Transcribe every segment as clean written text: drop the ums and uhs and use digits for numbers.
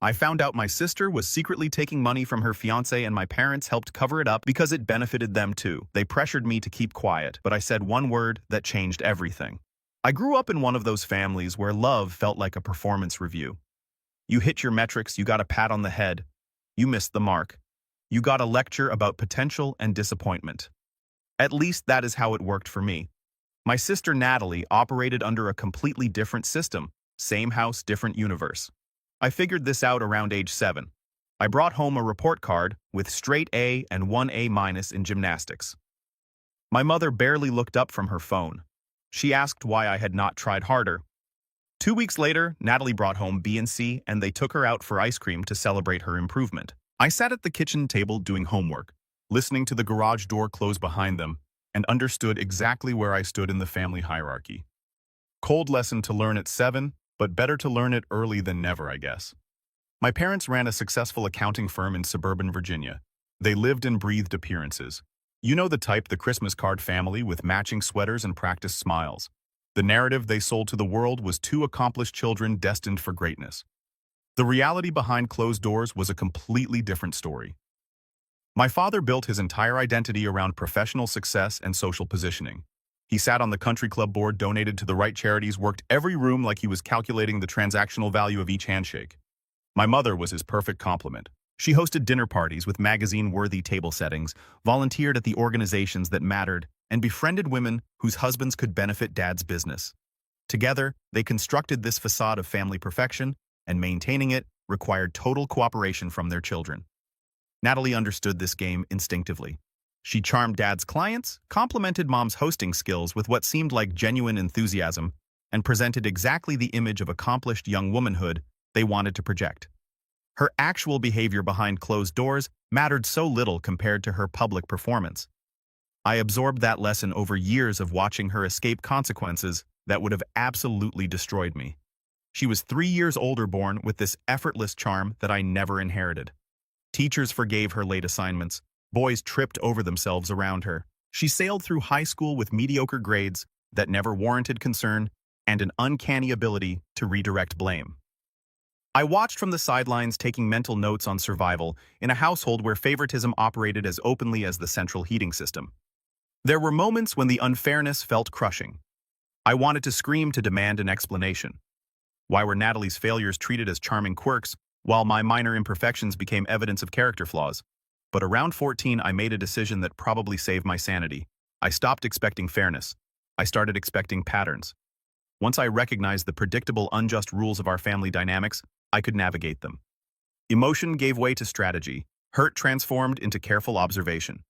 I found out my sister was secretly taking money from her fiancé and my parents helped cover it up because it benefited them too. They pressured me to keep quiet, but I said one word that changed everything. I grew up in one of those families where love felt like a performance review. You hit your metrics, you got a pat on the head. You missed the mark. You got a lecture about potential and disappointment. At least that is how it worked for me. My sister Natalie operated under a completely different system. Same house, different universe. I figured this out around age 7. I brought home a report card with straight A and 1 A- in gymnastics. My mother barely looked up from her phone. She asked why I had not tried harder. 2 weeks later, Natalie brought home B and C and they took her out for ice cream to celebrate her improvement. I sat at the kitchen table doing homework, listening to the garage door close behind them, and understood exactly where I stood in the family hierarchy. Cold lesson to learn at 7, but better to learn it early than never, I guess. My parents ran a successful accounting firm in suburban Virginia. They lived and breathed appearances. You know the type, the Christmas card family with matching sweaters and practiced smiles. The narrative they sold to the world was 2 accomplished children destined for greatness. The reality behind closed doors was a completely different story. My father built his entire identity around professional success and social positioning. He sat on the country club board, donated to the right charities, worked every room like he was calculating the transactional value of each handshake. My mother was his perfect complement. She hosted dinner parties with magazine-worthy table settings, volunteered at the organizations that mattered, and befriended women whose husbands could benefit Dad's business. Together, they constructed this facade of family perfection, and maintaining it required total cooperation from their children. Natalie understood this game instinctively. She charmed Dad's clients, complimented Mom's hosting skills with what seemed like genuine enthusiasm, and presented exactly the image of accomplished young womanhood they wanted to project. Her actual behavior behind closed doors mattered so little compared to her public performance. I absorbed that lesson over years of watching her escape consequences that would have absolutely destroyed me. She was 3 years older, born with this effortless charm that I never inherited. Teachers forgave her late assignments. Boys tripped over themselves around her. She sailed through high school with mediocre grades that never warranted concern and an uncanny ability to redirect blame. I watched from the sidelines, taking mental notes on survival in a household where favoritism operated as openly as the central heating system. There were moments when the unfairness felt crushing. I wanted to scream, to demand an explanation. Why were Natalie's failures treated as charming quirks, while my minor imperfections became evidence of character flaws? But around 14, I made a decision that probably saved my sanity. I stopped expecting fairness. I started expecting patterns. Once I recognized the predictable, unjust rules of our family dynamics, I could navigate them. Emotion gave way to strategy. Hurt transformed into careful observation.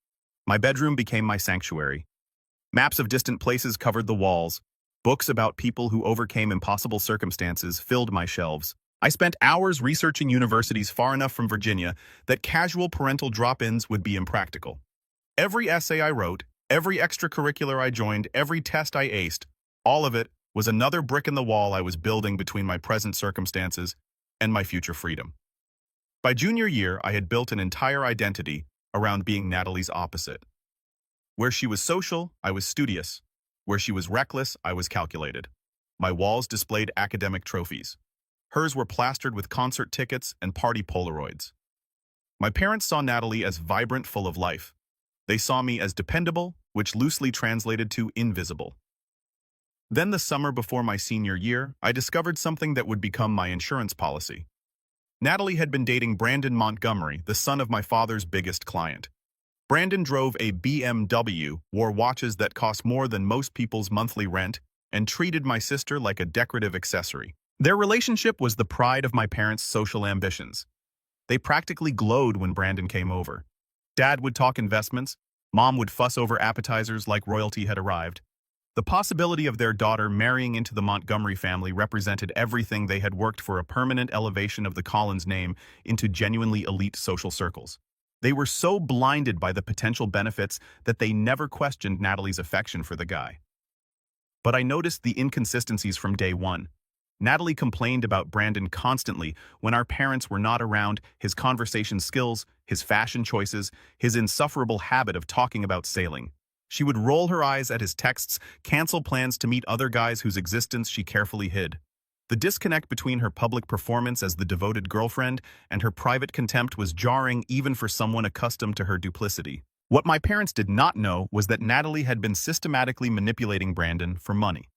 My bedroom became my sanctuary. Maps of distant places covered the walls. Books about people who overcame impossible circumstances filled my shelves. I spent hours researching universities far enough from Virginia that casual parental drop-ins would be impractical. Every essay I wrote, every extracurricular I joined, every test I aced, all of it was another brick in the wall I was building between my present circumstances and my future freedom. By junior year, I had built an entire identity around being Natalie's opposite. Where she was social, I was studious. Where she was reckless, I was calculated. My walls displayed academic trophies. Hers were plastered with concert tickets and party Polaroids. My parents saw Natalie as vibrant, full of life. They saw me as dependable, which loosely translated to invisible. Then the summer before my senior year, I discovered something that would become my insurance policy. Natalie had been dating Brandon Montgomery, the son of my father's biggest client. Brandon drove a BMW, wore watches that cost more than most people's monthly rent, and treated my sister like a decorative accessory. Their relationship was the pride of my parents' social ambitions. They practically glowed when Brandon came over. Dad would talk investments, Mom would fuss over appetizers like royalty had arrived. The possibility of their daughter marrying into the Montgomery family represented everything they had worked for, a permanent elevation of the Collins name into genuinely elite social circles. They were so blinded by the potential benefits that they never questioned Natalie's affection for the guy. But I noticed the inconsistencies from day one. Natalie complained about Brandon constantly when our parents were not around, his conversation skills, his fashion choices, his insufferable habit of talking about sailing. She would roll her eyes at his texts, cancel plans to meet other guys whose existence she carefully hid. The disconnect between her public performance as the devoted girlfriend and her private contempt was jarring even for someone accustomed to her duplicity. What my parents did not know was that Natalie had been systematically manipulating Brandon for money.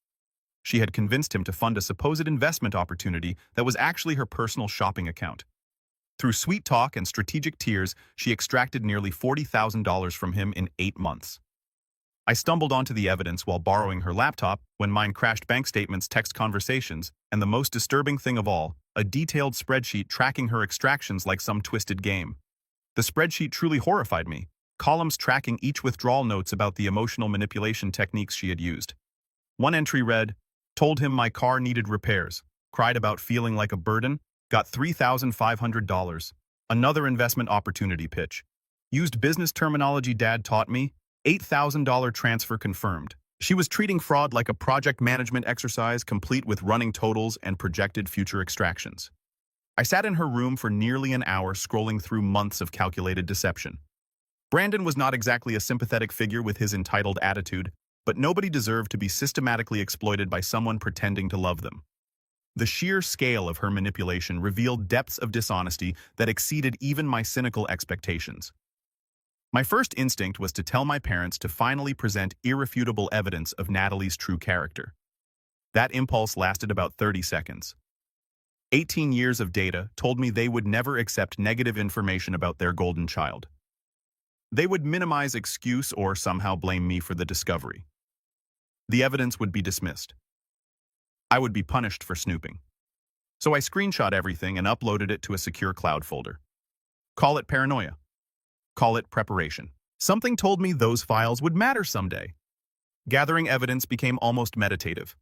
She had convinced him to fund a supposed investment opportunity that was actually her personal shopping account. Through sweet talk and strategic tears, she extracted nearly $40,000 from him in 8 months. I stumbled onto the evidence while borrowing her laptop when mine crashed bank statements, text conversations, and the most disturbing thing of all, a detailed spreadsheet tracking her extractions like some twisted game. The spreadsheet truly horrified me, columns tracking each withdrawal notes about the emotional manipulation techniques she had used. One entry read, "Told him my car needed repairs, cried about feeling like a burden, got $3,500. Another investment opportunity pitch. Used business terminology Dad taught me, $8,000 transfer confirmed." She was treating fraud like a project management exercise complete with running totals and projected future extractions. I sat in her room for nearly an hour scrolling through months of calculated deception. Brandon was not exactly a sympathetic figure with his entitled attitude, but nobody deserved to be systematically exploited by someone pretending to love them. The sheer scale of her manipulation revealed depths of dishonesty that exceeded even my cynical expectations. My first instinct was to tell my parents to finally present irrefutable evidence of Natalie's true character. That impulse lasted about 30 seconds. 18 years of data told me they would never accept negative information about their golden child. They would minimize excuse or somehow blame me for the discovery. The evidence would be dismissed. I would be punished for snooping. So I screenshot everything and uploaded it to a secure cloud folder. Call it paranoia. Call it preparation. Something told me those files would matter someday. Gathering evidence became almost meditative.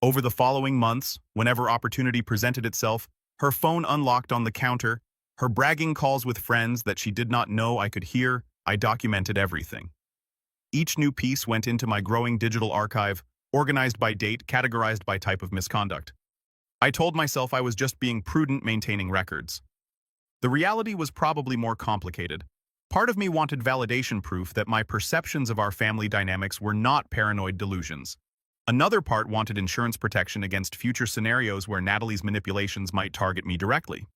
Over the following months, whenever opportunity presented itself, her phone unlocked on the counter, her bragging calls with friends that she did not know I could hear, I documented everything. Each new piece went into my growing digital archive, organized by date, categorized by type of misconduct. I told myself I was just being prudent maintaining records. The reality was probably more complicated. Part of me wanted validation proof that my perceptions of our family dynamics were not paranoid delusions. Another part wanted insurance protection against future scenarios where Natalie's manipulations might target me directly.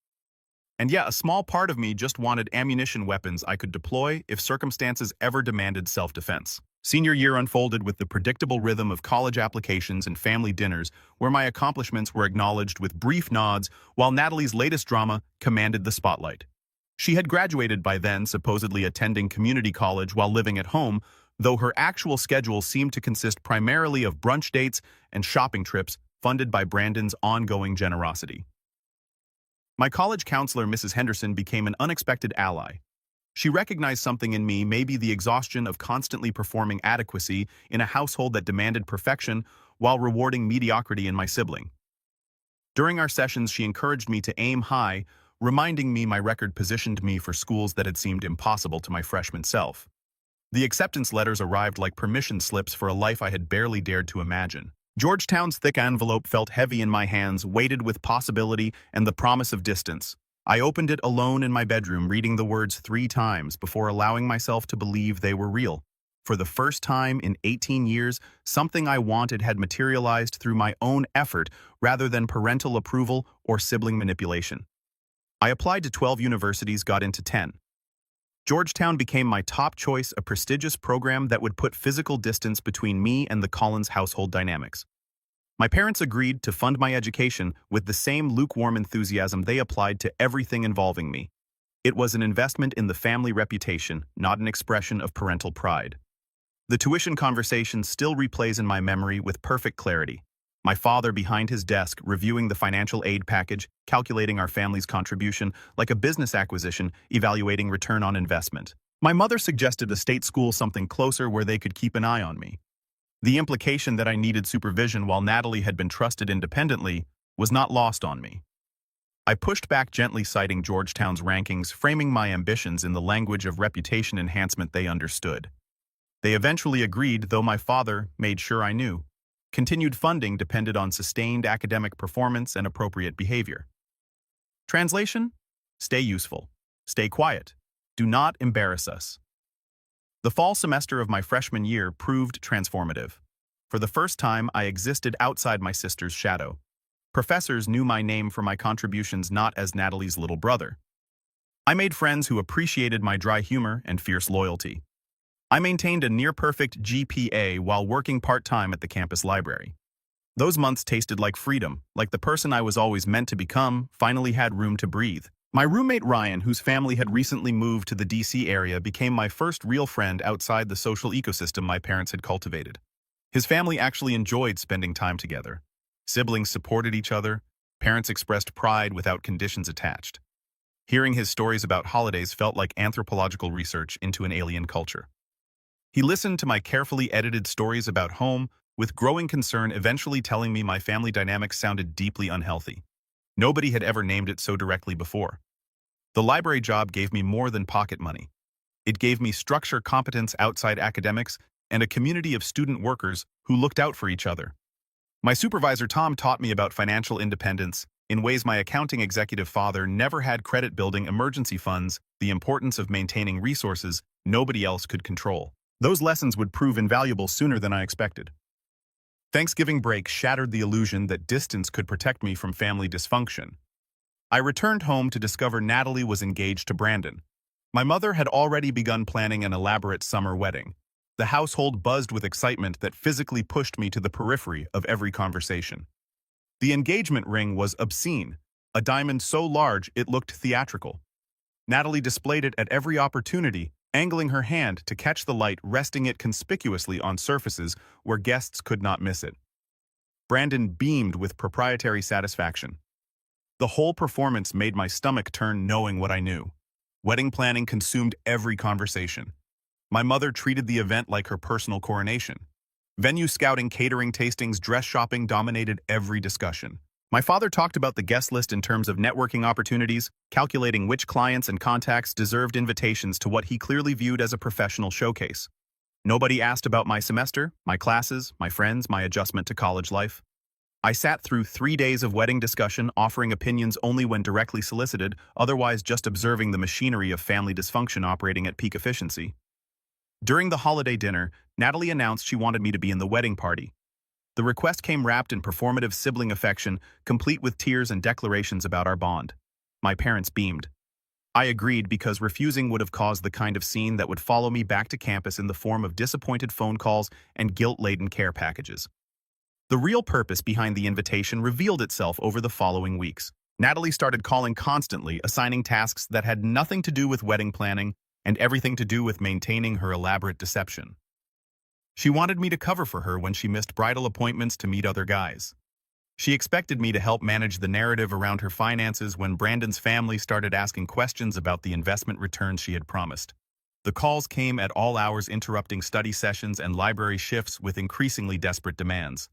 And yeah, a small part of me just wanted ammunition weapons I could deploy if circumstances ever demanded self-defense. Senior year unfolded with the predictable rhythm of college applications and family dinners where my accomplishments were acknowledged with brief nods while Natalie's latest drama commanded the spotlight. She had graduated by then, supposedly attending community college while living at home, though her actual schedule seemed to consist primarily of brunch dates and shopping trips funded by Brandon's ongoing generosity. My college counselor, Mrs. Henderson, became an unexpected ally. She recognized something in me, maybe the exhaustion of constantly performing adequacy in a household that demanded perfection while rewarding mediocrity in my sibling. During our sessions, she encouraged me to aim high, reminding me my record positioned me for schools that had seemed impossible to my freshman self. The acceptance letters arrived like permission slips for a life I had barely dared to imagine. Georgetown's thick envelope felt heavy in my hands, weighted with possibility and the promise of distance. I opened it alone in my bedroom, reading the words 3 times before allowing myself to believe they were real. For the first time in 18 years, something I wanted had materialized through my own effort rather than parental approval or sibling manipulation. I applied to 12 universities, got into 10. Georgetown became my top choice, a prestigious program that would put physical distance between me and the Collins household dynamics. My parents agreed to fund my education with the same lukewarm enthusiasm they applied to everything involving me. It was an investment in the family reputation, not an expression of parental pride. The tuition conversation still replays in my memory with perfect clarity. My father behind his desk reviewing the financial aid package, calculating our family's contribution like a business acquisition, evaluating return on investment. My mother suggested a state school, something closer where they could keep an eye on me. The implication that I needed supervision while Natalie had been trusted independently was not lost on me. I pushed back gently, citing Georgetown's rankings, framing my ambitions in the language of reputation enhancement they understood. They eventually agreed, though my father made sure I knew. Continued funding depended on sustained academic performance and appropriate behavior. Translation? Stay useful. Stay quiet. Do not embarrass us. The fall semester of my freshman year proved transformative. For the first time, I existed outside my sister's shadow. Professors knew my name for my contributions not as Natalie's little brother. I made friends who appreciated my dry humor and fierce loyalty. I maintained a near-perfect GPA while working part-time at the campus library. Those months tasted like freedom, like the person I was always meant to become finally had room to breathe. My roommate Ryan, whose family had recently moved to the DC area, became my first real friend outside the social ecosystem my parents had cultivated. His family actually enjoyed spending time together. Siblings supported each other. Parents expressed pride without conditions attached. Hearing his stories about holidays felt like anthropological research into an alien culture. He listened to my carefully edited stories about home, with growing concern eventually telling me my family dynamics sounded deeply unhealthy. Nobody had ever named it so directly before. The library job gave me more than pocket money. It gave me structure competence outside academics and a community of student workers who looked out for each other. My supervisor Tom taught me about financial independence in ways my accounting executive father never had: credit-building emergency funds, the importance of maintaining resources nobody else could control. Those lessons would prove invaluable sooner than I expected. Thanksgiving break shattered the illusion that distance could protect me from family dysfunction. I returned home to discover Natalie was engaged to Brandon. My mother had already begun planning an elaborate summer wedding. The household buzzed with excitement that physically pushed me to the periphery of every conversation. The engagement ring was obscene, a diamond so large it looked theatrical. Natalie displayed it at every opportunity, angling her hand to catch the light, resting it conspicuously on surfaces where guests could not miss it. Brandon beamed with proprietary satisfaction. The whole performance made my stomach turn knowing what I knew. Wedding planning consumed every conversation. My mother treated the event like her personal coronation. Venue scouting, catering, tastings, dress shopping dominated every discussion. My father talked about the guest list in terms of networking opportunities, calculating which clients and contacts deserved invitations to what he clearly viewed as a professional showcase. Nobody asked about my semester, my classes, my friends, my adjustment to college life. I sat through 3 days of wedding discussion, offering opinions only when directly solicited, otherwise just observing the machinery of family dysfunction operating at peak efficiency. During the holiday dinner, Natalie announced she wanted me to be in the wedding party. The request came wrapped in performative sibling affection, complete with tears and declarations about our bond. My parents beamed. I agreed because refusing would have caused the kind of scene that would follow me back to campus in the form of disappointed phone calls and guilt-laden care packages. The real purpose behind the invitation revealed itself over the following weeks. Natalie started calling constantly, assigning tasks that had nothing to do with wedding planning and everything to do with maintaining her elaborate deception. She wanted me to cover for her when she missed bridal appointments to meet other guys. She expected me to help manage the narrative around her finances when Brandon's family started asking questions about the investment returns she had promised. The calls came at all hours, interrupting study sessions and library shifts with increasingly desperate demands.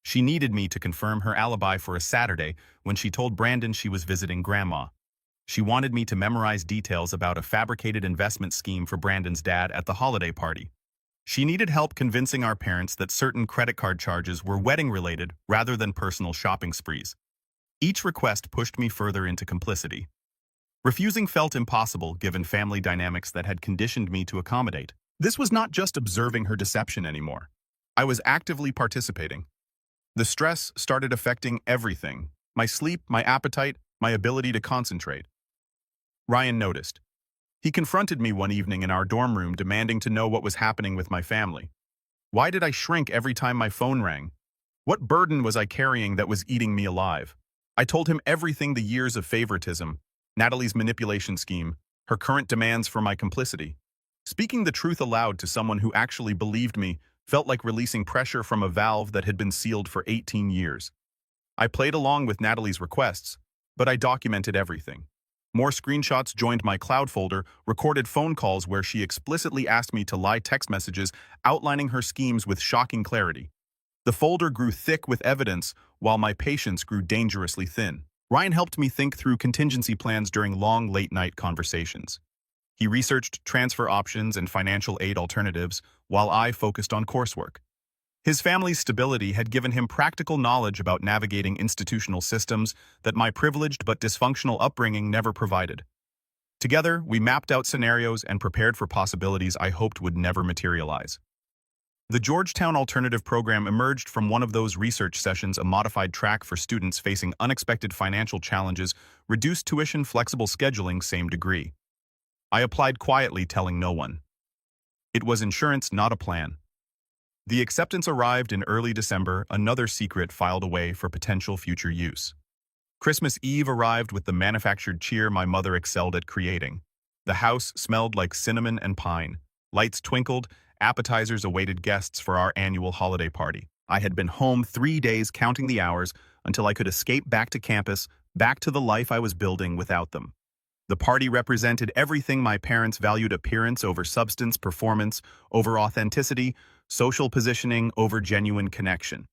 She needed me to confirm her alibi for a Saturday when she told Brandon she was visiting Grandma. She wanted me to memorize details about a fabricated investment scheme for Brandon's dad at the holiday party. She needed help convincing our parents that certain credit card charges were wedding-related rather than personal shopping sprees. Each request pushed me further into complicity. Refusing felt impossible given family dynamics that had conditioned me to accommodate. This was not just observing her deception anymore. I was actively participating. The stress started affecting everything: my sleep, my appetite, my ability to concentrate. Ryan noticed. He confronted me one evening in our dorm room, demanding to know what was happening with my family. Why did I shrink every time my phone rang? What burden was I carrying that was eating me alive? I told him everything: the years of favoritism, Natalie's manipulation scheme, her current demands for my complicity. Speaking the truth aloud to someone who actually believed me felt like releasing pressure from a valve that had been sealed for 18 years. I played along with Natalie's requests, but I documented everything. More screenshots joined my cloud folder, recorded phone calls where she explicitly asked me to lie, text messages outlining her schemes with shocking clarity. The folder grew thick with evidence, while my patience grew dangerously thin. Ryan helped me think through contingency plans during long, late-night conversations. He researched transfer options and financial aid alternatives, while I focused on coursework. His family's stability had given him practical knowledge about navigating institutional systems that my privileged but dysfunctional upbringing never provided. Together, we mapped out scenarios and prepared for possibilities I hoped would never materialize. The Georgetown Alternative Program emerged from one of those research sessions, a modified track for students facing unexpected financial challenges, reduced tuition, flexible scheduling, same degree. I applied quietly, telling no one. It was insurance, not a plan. The acceptance arrived in early December, another secret filed away for potential future use. Christmas Eve arrived with the manufactured cheer my mother excelled at creating. The house smelled like cinnamon and pine. Lights twinkled, appetizers awaited guests for our annual holiday party. I had been home 3 days counting the hours until I could escape back to campus, back to the life I was building without them. The party represented everything my parents valued: appearance over substance, performance over authenticity, social positioning over genuine connection.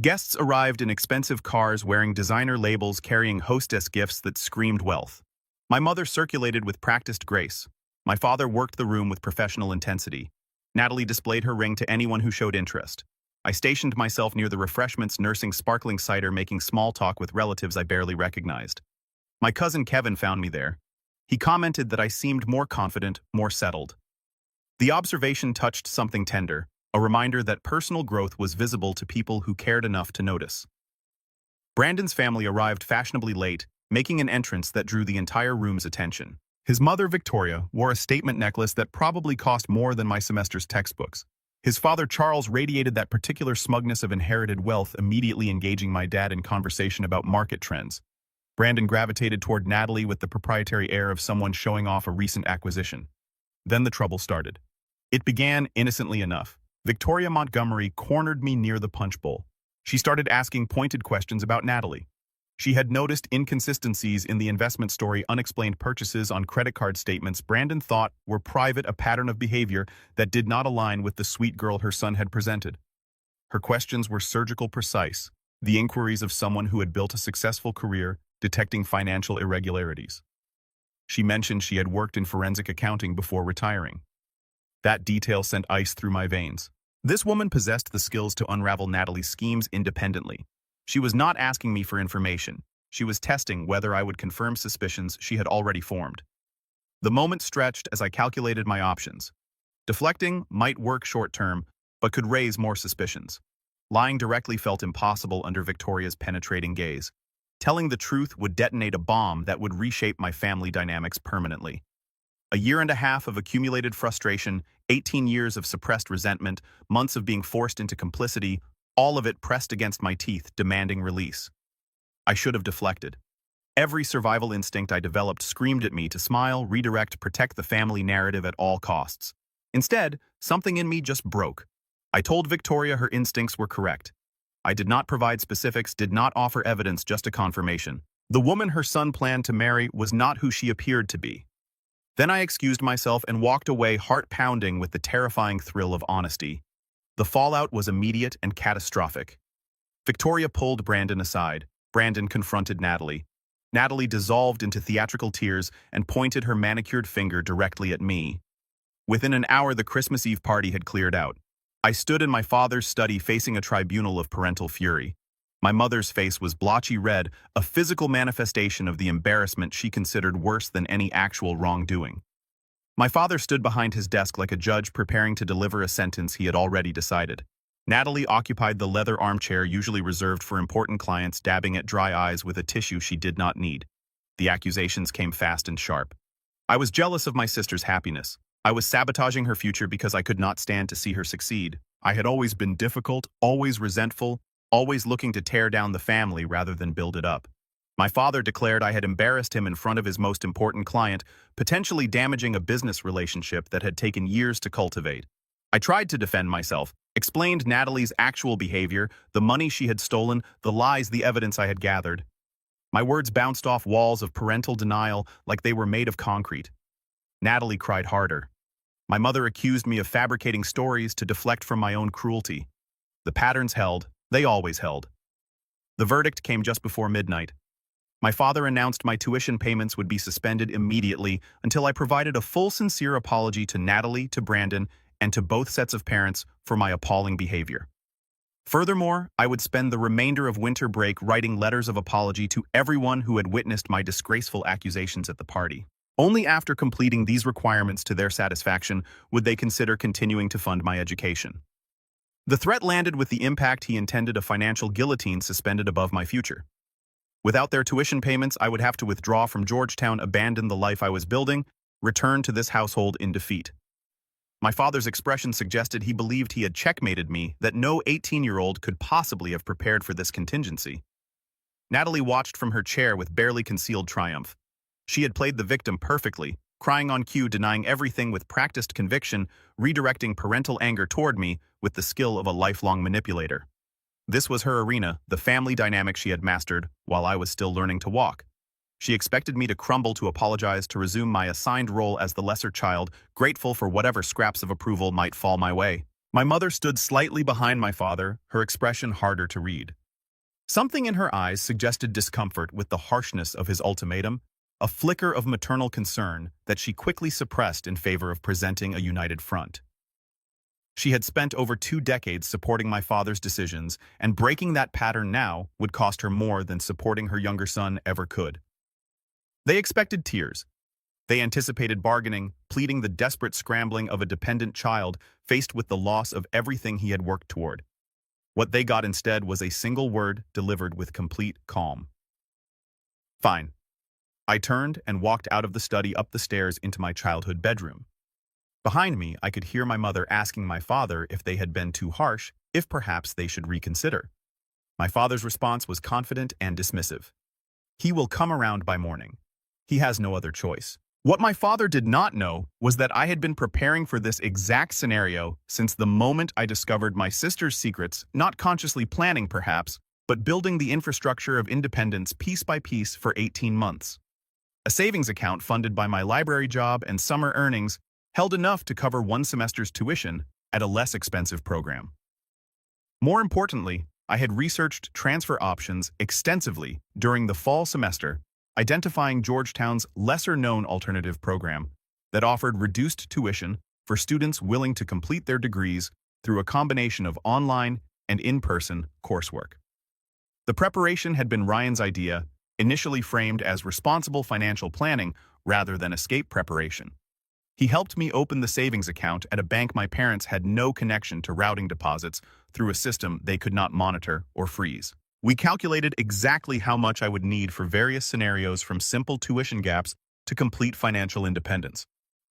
Guests arrived in expensive cars wearing designer labels, carrying hostess gifts that screamed wealth. My mother circulated with practiced grace. My father worked the room with professional intensity. Natalie displayed her ring to anyone who showed interest. I stationed myself near the refreshments, nursing sparkling cider, making small talk with relatives I barely recognized. My cousin Kevin found me there. He commented that I seemed more confident, more settled. The observation touched something tender, a reminder that personal growth was visible to people who cared enough to notice. Brandon's family arrived fashionably late, making an entrance that drew the entire room's attention. His mother, Victoria, wore a statement necklace that probably cost more than my semester's textbooks. His father, Charles, radiated that particular smugness of inherited wealth, immediately engaging my dad in conversation about market trends. Brandon gravitated toward Natalie with the proprietary air of someone showing off a recent acquisition. Then the trouble started. It began innocently enough. Victoria Montgomery cornered me near the punch bowl. She started asking pointed questions about Natalie. She had noticed inconsistencies in the investment story, unexplained purchases on credit card statements Brandon thought were private, a pattern of behavior that did not align with the sweet girl her son had presented. Her questions were surgical precise, the inquiries of someone who had built a successful career detecting financial irregularities. She mentioned she had worked in forensic accounting before retiring. That detail sent ice through my veins. This woman possessed the skills to unravel Natalie's schemes independently. She was not asking me for information. She was testing whether I would confirm suspicions she had already formed. The moment stretched as I calculated my options. Deflecting might work short-term, but could raise more suspicions. Lying directly felt impossible under Victoria's penetrating gaze. Telling the truth would detonate a bomb that would reshape my family dynamics permanently. A year and a half of accumulated frustration, 18 years of suppressed resentment, months of being forced into complicity, all of it pressed against my teeth, demanding release. I should have deflected. Every survival instinct I developed screamed at me to smile, redirect, protect the family narrative at all costs. Instead, something in me just broke. I told Victoria her instincts were correct. I did not provide specifics, did not offer evidence, just a confirmation. The woman her son planned to marry was not who she appeared to be. Then I excused myself and walked away, heart pounding with the terrifying thrill of honesty. The fallout was immediate and catastrophic. Victoria pulled Brandon aside. Brandon confronted Natalie. Natalie dissolved into theatrical tears and pointed her manicured finger directly at me. Within an hour, the Christmas Eve party had cleared out. I stood in my father's study facing a tribunal of parental fury. My mother's face was blotchy red, a physical manifestation of the embarrassment she considered worse than any actual wrongdoing. My father stood behind his desk like a judge preparing to deliver a sentence he had already decided. Natalie occupied the leather armchair usually reserved for important clients, dabbing at dry eyes with a tissue she did not need. The accusations came fast and sharp. I was jealous of my sister's happiness. I was sabotaging her future because I could not stand to see her succeed. I had always been difficult, always resentful, always looking to tear down the family rather than build it up. My father declared I had embarrassed him in front of his most important client, potentially damaging a business relationship that had taken years to cultivate. I tried to defend myself, explained Natalie's actual behavior, the money she had stolen, the lies, the evidence I had gathered. My words bounced off walls of parental denial like they were made of concrete. Natalie cried harder. My mother accused me of fabricating stories to deflect from my own cruelty. The patterns held. They always held. The verdict came just before midnight. My father announced my tuition payments would be suspended immediately until I provided a full, sincere apology to Natalie, to Brandon, and to both sets of parents for my appalling behavior. Furthermore, I would spend the remainder of winter break writing letters of apology to everyone who had witnessed my disgraceful accusations at the party. Only after completing these requirements to their satisfaction would they consider continuing to fund my education. The threat landed with the impact he intended: a financial guillotine suspended above my future. Without their tuition payments, I would have to withdraw from Georgetown, abandon the life I was building, return to this household in defeat. My father's expression suggested he believed he had checkmated me, that no 18-year-old could possibly have prepared for this contingency. Natalie watched from her chair with barely concealed triumph. She had played the victim perfectly, crying on cue, denying everything with practiced conviction, redirecting parental anger toward me with the skill of a lifelong manipulator. This was her arena, the family dynamic she had mastered while I was still learning to walk. She expected me to crumble, to apologize, to resume my assigned role as the lesser child, grateful for whatever scraps of approval might fall my way. My mother stood slightly behind my father, her expression harder to read. Something in her eyes suggested discomfort with the harshness of his ultimatum, a flicker of maternal concern that she quickly suppressed in favor of presenting a united front. She had spent over 2 decades supporting my father's decisions, and breaking that pattern now would cost her more than supporting her younger son ever could. They expected tears. They anticipated bargaining, pleading the desperate scrambling of a dependent child faced with the loss of everything he had worked toward. What they got instead was a single word delivered with complete calm. Fine. I turned and walked out of the study, up the stairs into my childhood bedroom. Behind me, I could hear my mother asking my father if they had been too harsh, if perhaps they should reconsider. My father's response was confident and dismissive. He will come around by morning. He has no other choice. What my father did not know was that I had been preparing for this exact scenario since the moment I discovered my sister's secrets, not consciously planning perhaps, but building the infrastructure of independence piece by piece for 18 months. A savings account funded by my library job and summer earnings held enough to cover 1 semester's tuition at a less expensive program. More importantly, I had researched transfer options extensively during the fall semester, identifying Georgetown's lesser-known alternative program that offered reduced tuition for students willing to complete their degrees through a combination of online and in-person coursework. The preparation had been Ryan's idea, initially framed as responsible financial planning rather than escape preparation. He helped me open the savings account at a bank my parents had no connection to routing deposits through a system they could not monitor or freeze. We calculated exactly how much I would need for various scenarios, from simple tuition gaps to complete financial independence.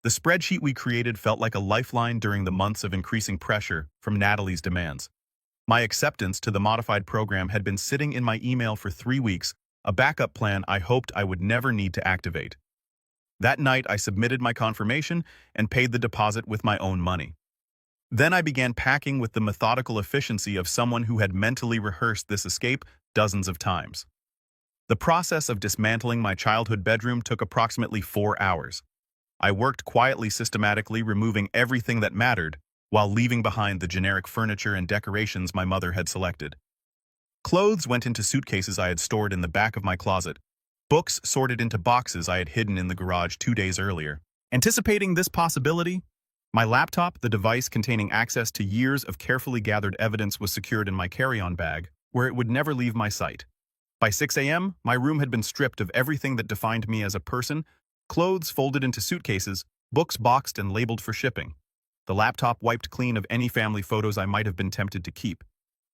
The spreadsheet we created felt like a lifeline during the months of increasing pressure from Natalie's demands. My acceptance to the modified program had been sitting in my email for 3 weeks, a backup plan I hoped I would never need to activate. That night, I submitted my confirmation and paid the deposit with my own money. Then I began packing with the methodical efficiency of someone who had mentally rehearsed this escape dozens of times. The process of dismantling my childhood bedroom took approximately 4 hours. I worked quietly, systematically, removing everything that mattered, while leaving behind the generic furniture and decorations my mother had selected. Clothes went into suitcases I had stored in the back of my closet. Books sorted into boxes I had hidden in the garage 2 days earlier. Anticipating this possibility, my laptop, the device containing access to years of carefully gathered evidence, was secured in my carry-on bag, where it would never leave my sight. By 6 a.m., my room had been stripped of everything that defined me as a person, clothes folded into suitcases, books boxed and labeled for shipping. The laptop wiped clean of any family photos I might have been tempted to keep.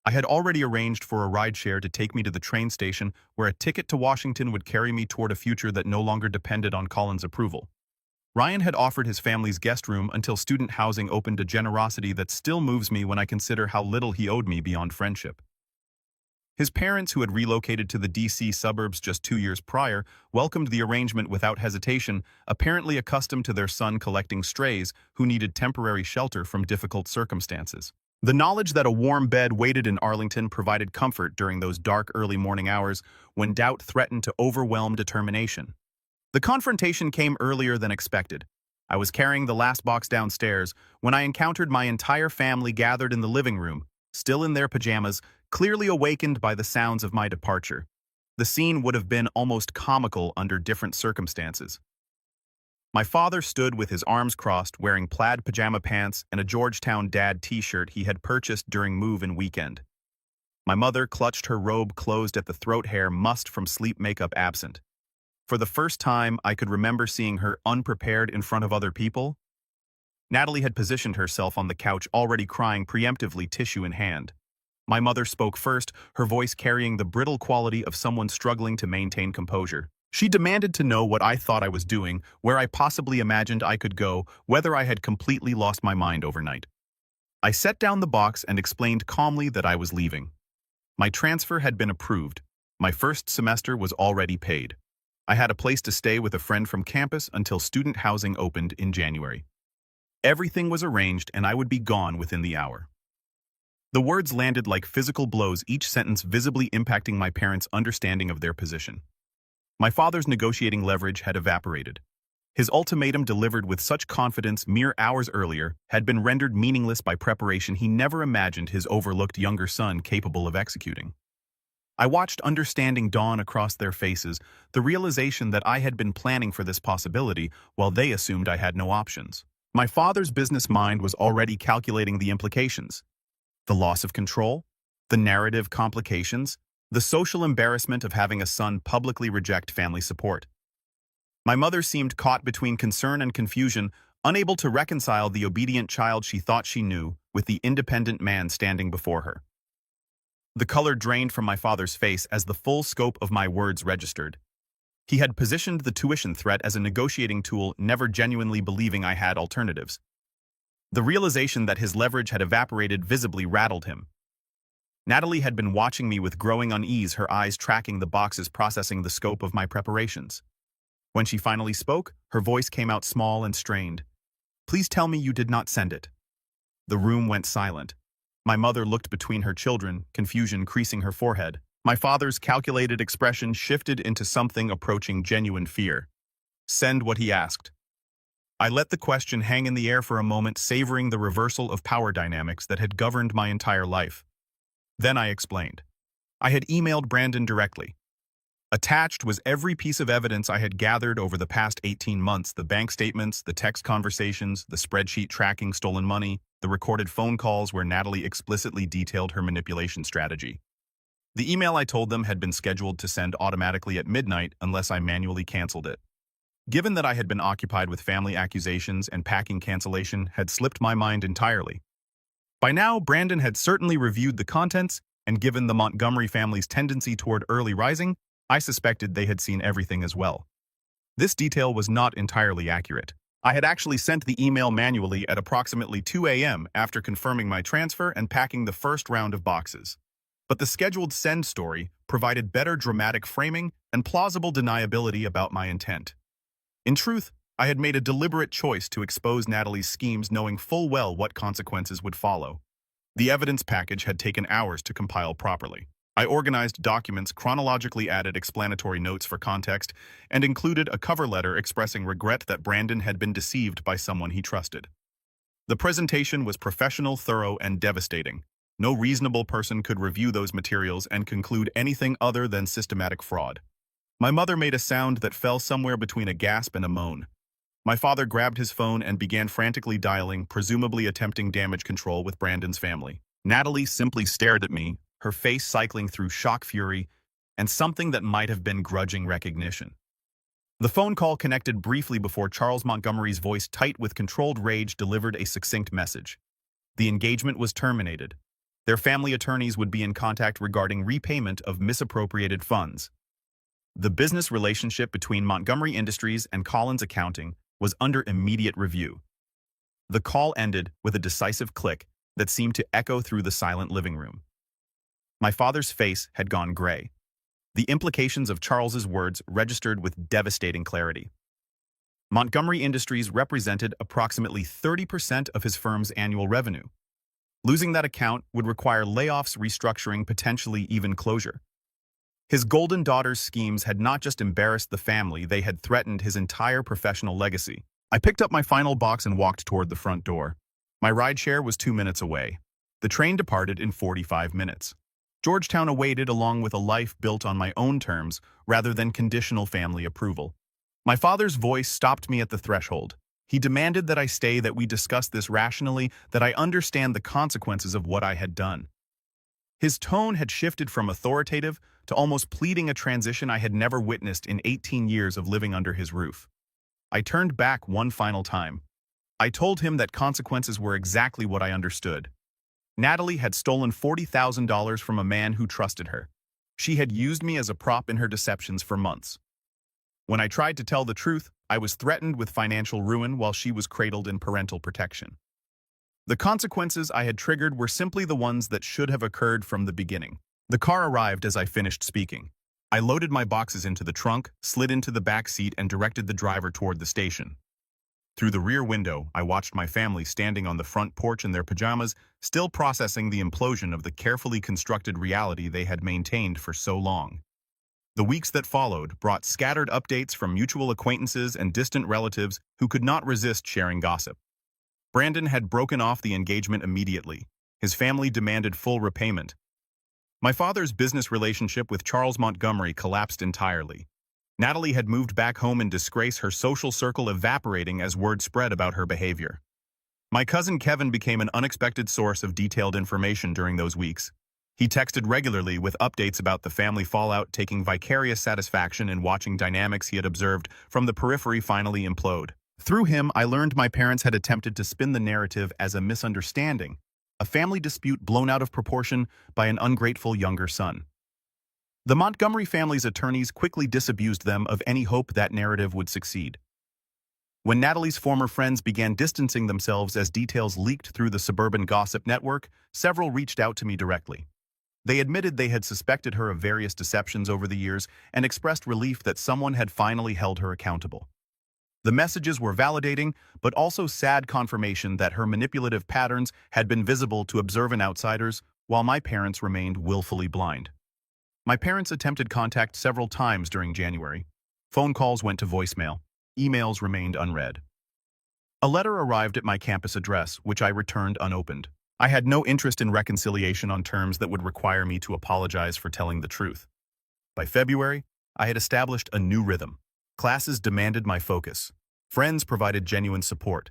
I had already arranged for a rideshare to take me to the train station, where a ticket to Washington would carry me toward a future that no longer depended on Colin's approval. Ryan had offered his family's guest room until student housing opened, a generosity that still moves me when I consider how little he owed me beyond friendship. His parents, who had relocated to the D.C. suburbs just 2 years prior, welcomed the arrangement without hesitation, apparently accustomed to their son collecting strays who needed temporary shelter from difficult circumstances. The knowledge that a warm bed waited in Arlington provided comfort during those dark early morning hours when doubt threatened to overwhelm determination. The confrontation came earlier than expected. I was carrying the last box downstairs when I encountered my entire family gathered in the living room, still in their pajamas, clearly awakened by the sounds of my departure. The scene would have been almost comical under different circumstances. My father stood with his arms crossed, wearing plaid pajama pants and a Georgetown Dad t-shirt he had purchased during move-in weekend. My mother clutched her robe closed at the throat, hair mussed from sleep, makeup absent. For the first time, I could remember seeing her unprepared in front of other people. Natalie had positioned herself on the couch, already crying, preemptively, tissue in hand. My mother spoke first, her voice carrying the brittle quality of someone struggling to maintain composure. She demanded to know what I thought I was doing, where I possibly imagined I could go, whether I had completely lost my mind overnight. I set down the box and explained calmly that I was leaving. My transfer had been approved. My first semester was already paid. I had a place to stay with a friend from campus until student housing opened in January. Everything was arranged and I would be gone within the hour. The words landed like physical blows, each sentence visibly impacting my parents' understanding of their position. My father's negotiating leverage had evaporated. His ultimatum, delivered with such confidence mere hours earlier, had been rendered meaningless by preparation he never imagined his overlooked younger son capable of executing. I watched understanding dawn across their faces, the realization that I had been planning for this possibility while they assumed I had no options. My father's business mind was already calculating the implications. The loss of control, the narrative complications, the social embarrassment of having a son publicly reject family support. My mother seemed caught between concern and confusion, unable to reconcile the obedient child she thought she knew with the independent man standing before her. The color drained from my father's face as the full scope of my words registered. He had positioned the tuition threat as a negotiating tool, never genuinely believing I had alternatives. The realization that his leverage had evaporated visibly rattled him. Natalie had been watching me with growing unease, her eyes tracking the boxes, processing the scope of my preparations. When she finally spoke, her voice came out small and strained. "Please tell me you did not send it." The room went silent. My mother looked between her children, confusion creasing her forehead. My father's calculated expression shifted into something approaching genuine fear. "Send what he asked." I let the question hang in the air for a moment, savoring the reversal of power dynamics that had governed my entire life. Then I explained. I had emailed Brandon directly. Attached was every piece of evidence I had gathered over the past 18 months, the bank statements, the text conversations, the spreadsheet tracking stolen money, the recorded phone calls where Natalie explicitly detailed her manipulation strategy. The email I told them had been scheduled to send automatically at midnight unless I manually canceled it. Given that I had been occupied with family accusations and packing, cancellation had slipped my mind entirely. By now, Brandon had certainly reviewed the contents, and given the Montgomery family's tendency toward early rising, I suspected they had seen everything as well. This detail was not entirely accurate. I had actually sent the email manually at approximately 2 a.m. after confirming my transfer and packing the first round of boxes. But the scheduled send story provided better dramatic framing and plausible deniability about my intent. In truth, I had made a deliberate choice to expose Natalie's schemes, knowing full well what consequences would follow. The evidence package had taken hours to compile properly. I organized documents, chronologically added explanatory notes for context, and included a cover letter expressing regret that Brandon had been deceived by someone he trusted. The presentation was professional, thorough, and devastating. No reasonable person could review those materials and conclude anything other than systematic fraud. My mother made a sound that fell somewhere between a gasp and a moan. My father grabbed his phone and began frantically dialing, presumably attempting damage control with Brandon's family. Natalie simply stared at me, her face cycling through shock, fury, and something that might have been grudging recognition. The phone call connected briefly before Charles Montgomery's voice, tight with controlled rage, delivered a succinct message. The engagement was terminated. Their family attorneys would be in contact regarding repayment of misappropriated funds. The business relationship between Montgomery Industries and Collins Accounting was under immediate review. The call ended with a decisive click that seemed to echo through the silent living room. My father's face had gone gray. The implications of Charles's words registered with devastating clarity. Montgomery Industries represented approximately 30% of his firm's annual revenue. Losing that account would require layoffs, restructuring, potentially even closure. His golden daughter's schemes had not just embarrassed the family, they had threatened his entire professional legacy. I picked up my final box and walked toward the front door. My rideshare was 2 minutes away. The train departed in 45 minutes. Georgetown awaited, along with a life built on my own terms rather than conditional family approval. My father's voice stopped me at the threshold. He demanded that I stay, that we discuss this rationally, that I understand the consequences of what I had done. His tone had shifted from authoritative to almost pleading, a transition I had never witnessed in 18 years of living under his roof. I turned back one final time. I told him that consequences were exactly what I understood. Natalie had stolen $40,000 from a man who trusted her. She had used me as a prop in her deceptions for months. When I tried to tell the truth, I was threatened with financial ruin while she was cradled in parental protection. The consequences I had triggered were simply the ones that should have occurred from the beginning. The car arrived as I finished speaking. I loaded my boxes into the trunk, slid into the back seat, and directed the driver toward the station. Through the rear window, I watched my family standing on the front porch in their pajamas, still processing the implosion of the carefully constructed reality they had maintained for so long. The weeks that followed brought scattered updates from mutual acquaintances and distant relatives who could not resist sharing gossip. Brandon had broken off the engagement immediately. His family demanded full repayment. My father's business relationship with Charles Montgomery collapsed entirely. Natalie had moved back home in disgrace, her social circle evaporating as word spread about her behavior. My cousin Kevin became an unexpected source of detailed information during those weeks. He texted regularly with updates about the family fallout, taking vicarious satisfaction in watching dynamics he had observed from the periphery finally implode. Through him, I learned my parents had attempted to spin the narrative as a misunderstanding, a family dispute blown out of proportion by an ungrateful younger son. The Montgomery family's attorneys quickly disabused them of any hope that narrative would succeed. When Natalie's former friends began distancing themselves as details leaked through the suburban gossip network, several reached out to me directly. They admitted they had suspected her of various deceptions over the years and expressed relief that someone had finally held her accountable. The messages were validating, but also sad confirmation that her manipulative patterns had been visible to observant outsiders, while my parents remained willfully blind. My parents attempted contact several times during January. Phone calls went to voicemail. Emails remained unread. A letter arrived at my campus address, which I returned unopened. I had no interest in reconciliation on terms that would require me to apologize for telling the truth. By February, I had established a new rhythm. Classes demanded my focus. Friends provided genuine support.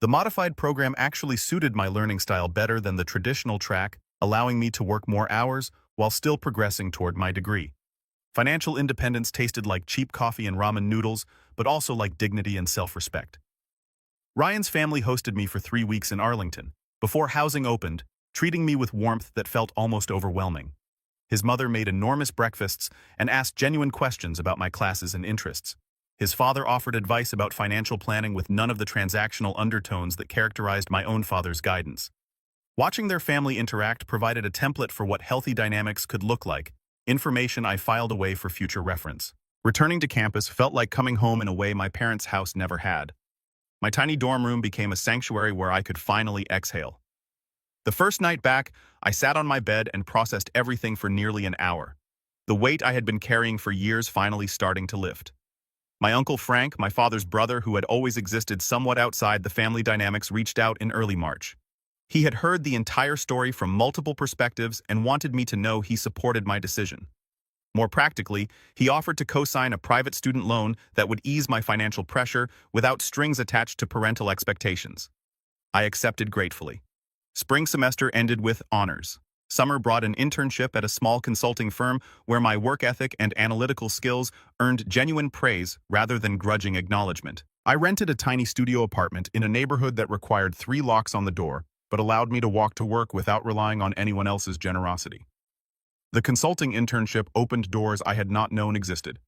The modified program actually suited my learning style better than the traditional track, allowing me to work more hours while still progressing toward my degree. Financial independence tasted like cheap coffee and ramen noodles, but also like dignity and self-respect. Ryan's family hosted me for 3 weeks in Arlington, before housing opened, treating me with warmth that felt almost overwhelming. His mother made enormous breakfasts and asked genuine questions about my classes and interests. His father offered advice about financial planning with none of the transactional undertones that characterized my own father's guidance. Watching their family interact provided a template for what healthy dynamics could look like, information I filed away for future reference. Returning to campus felt like coming home in a way my parents' house never had. My tiny dorm room became a sanctuary where I could finally exhale. The first night back, I sat on my bed and processed everything for nearly an hour. The weight I had been carrying for years finally starting to lift. My uncle Frank, my father's brother who had always existed somewhat outside the family dynamics, reached out in early March. He had heard the entire story from multiple perspectives and wanted me to know he supported my decision. More practically, he offered to co-sign a private student loan that would ease my financial pressure without strings attached to parental expectations. I accepted gratefully. Spring semester ended with honors. Summer brought an internship at a small consulting firm where my work ethic and analytical skills earned genuine praise rather than grudging acknowledgement. I rented a tiny studio apartment in a neighborhood that required 3 locks on the door, but allowed me to walk to work without relying on anyone else's generosity. The consulting internship opened doors I had not known existed.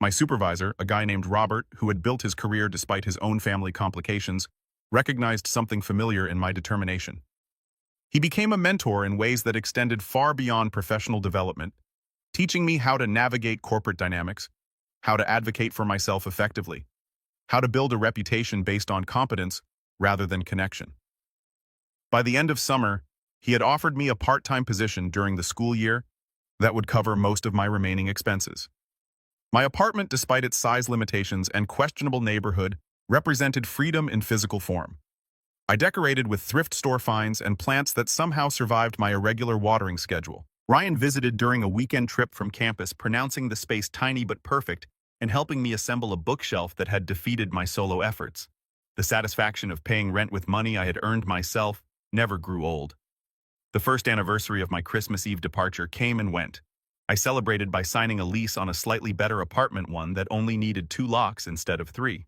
My supervisor, a guy named Robert, who had built his career despite his own family complications, recognized something familiar in my determination. He became a mentor in ways that extended far beyond professional development, teaching me how to navigate corporate dynamics, how to advocate for myself effectively, how to build a reputation based on competence rather than connection. By the end of summer, he had offered me a part-time position during the school year that would cover most of my remaining expenses. My apartment, despite its size limitations and questionable neighborhood, represented freedom in physical form. I decorated with thrift store finds and plants that somehow survived my irregular watering schedule. Ryan visited during a weekend trip from campus, pronouncing the space tiny but perfect and helping me assemble a bookshelf that had defeated my solo efforts. The satisfaction of paying rent with money I had earned myself never grew old. The first anniversary of my Christmas Eve departure came and went. I celebrated by signing a lease on a slightly better apartment, one that only needed 2 locks instead of 3.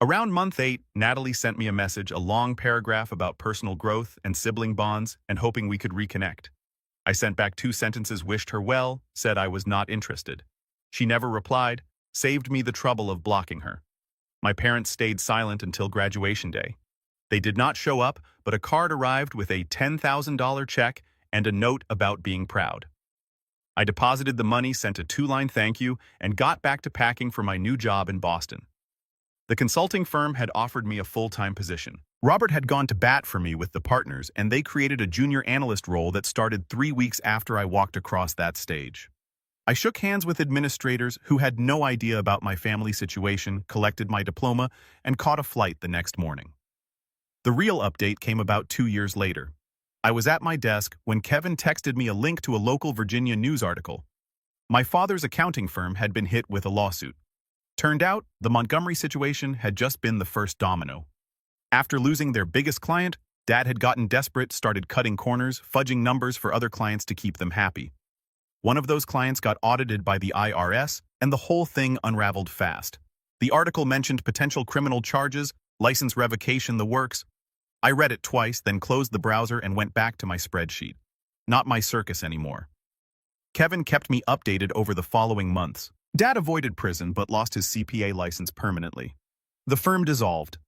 Around month 8, Natalie sent me a message, a long paragraph about personal growth and sibling bonds and hoping we could reconnect. I sent back 2 sentences, wished her well, said I was not interested. She never replied, saved me the trouble of blocking her. My parents stayed silent until graduation day. They did not show up, but a card arrived with a $10,000 check and a note about being proud. I deposited the money, sent a 2-line thank you, and got back to packing for my new job in Boston. The consulting firm had offered me a full-time position. Robert had gone to bat for me with the partners, and they created a junior analyst role that started 3 weeks after I walked across that stage. I shook hands with administrators who had no idea about my family situation, collected my diploma, and caught a flight the next morning. The real update came about 2 years later. I was at my desk when Kevin texted me a link to a local Virginia news article. My father's accounting firm had been hit with a lawsuit. Turned out, the Montgomery situation had just been the first domino. After losing their biggest client, Dad had gotten desperate, started cutting corners, fudging numbers for other clients to keep them happy. One of those clients got audited by the IRS, and the whole thing unraveled fast. The article mentioned potential criminal charges, license revocation, the works. I read it twice, then closed the browser and went back to my spreadsheet. Not my circus anymore. Kevin kept me updated over the following months. Dad avoided prison but lost his CPA license permanently. The firm dissolved.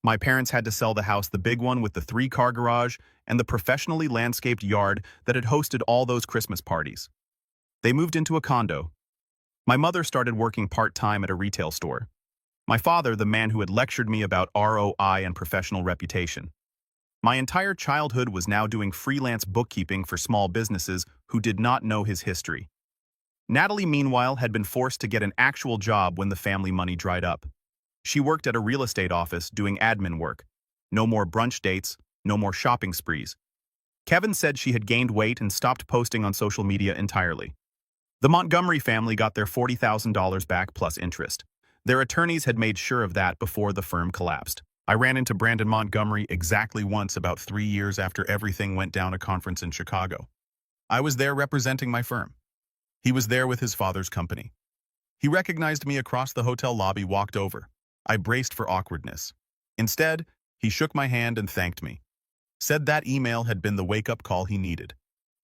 My parents had to sell the house, the big one with the 3-car garage and the professionally landscaped yard that had hosted all those Christmas parties. They moved into a condo. My mother started working part-time at a retail store. My father, the man who had lectured me about ROI and professional reputation. My entire childhood was now doing freelance bookkeeping for small businesses who did not know his history. Natalie, meanwhile, had been forced to get an actual job when the family money dried up. She worked at a real estate office doing admin work. No more brunch dates, no more shopping sprees. Kevin said she had gained weight and stopped posting on social media entirely. The Montgomery family got their $40,000 back plus interest. Their attorneys had made sure of that before the firm collapsed. I ran into Brandon Montgomery exactly once about 3 years after everything went down, a conference in Chicago. I was there representing my firm. He was there with his father's company. He recognized me across the hotel lobby, walked over. I braced for awkwardness. Instead, he shook my hand and thanked me. Said that email had been the wake-up call he needed.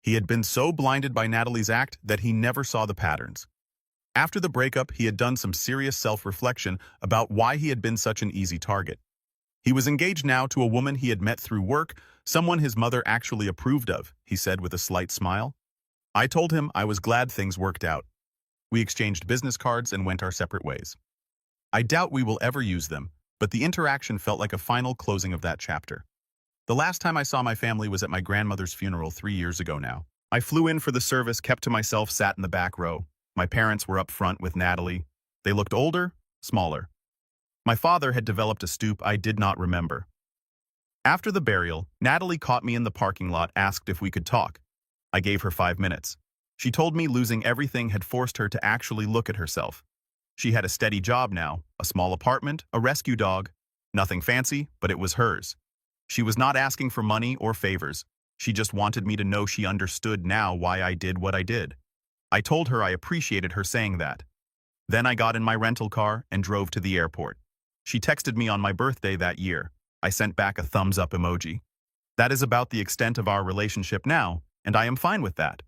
He had been so blinded by Natalie's act that he never saw the patterns. After the breakup, he had done some serious self-reflection about why he had been such an easy target. He was engaged now to a woman he had met through work, someone his mother actually approved of, he said with a slight smile. I told him I was glad things worked out. We exchanged business cards and went our separate ways. I doubt we will ever use them, but the interaction felt like a final closing of that chapter. The last time I saw my family was at my grandmother's funeral 3 years ago now. I flew in for the service, kept to myself, sat in the back row. My parents were up front with Natalie. They looked older, smaller. My father had developed a stoop I did not remember. After the burial, Natalie caught me in the parking lot, asked if we could talk. I gave her 5 minutes. She told me losing everything had forced her to actually look at herself. She had a steady job now, a small apartment, a rescue dog. Nothing fancy, but it was hers. She was not asking for money or favors. She just wanted me to know she understood now why I did what I did. I told her I appreciated her saying that. Then I got in my rental car and drove to the airport. She texted me on my birthday that year. I sent back a thumbs-up emoji. That is about the extent of our relationship now, and I am fine with that.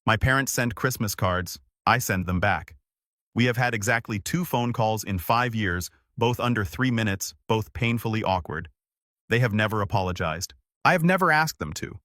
My parents send Christmas cards. I send them back. We have had exactly 2 phone calls in 5 years, both under 3 minutes, both painfully awkward. They have never apologized. I have never asked them to.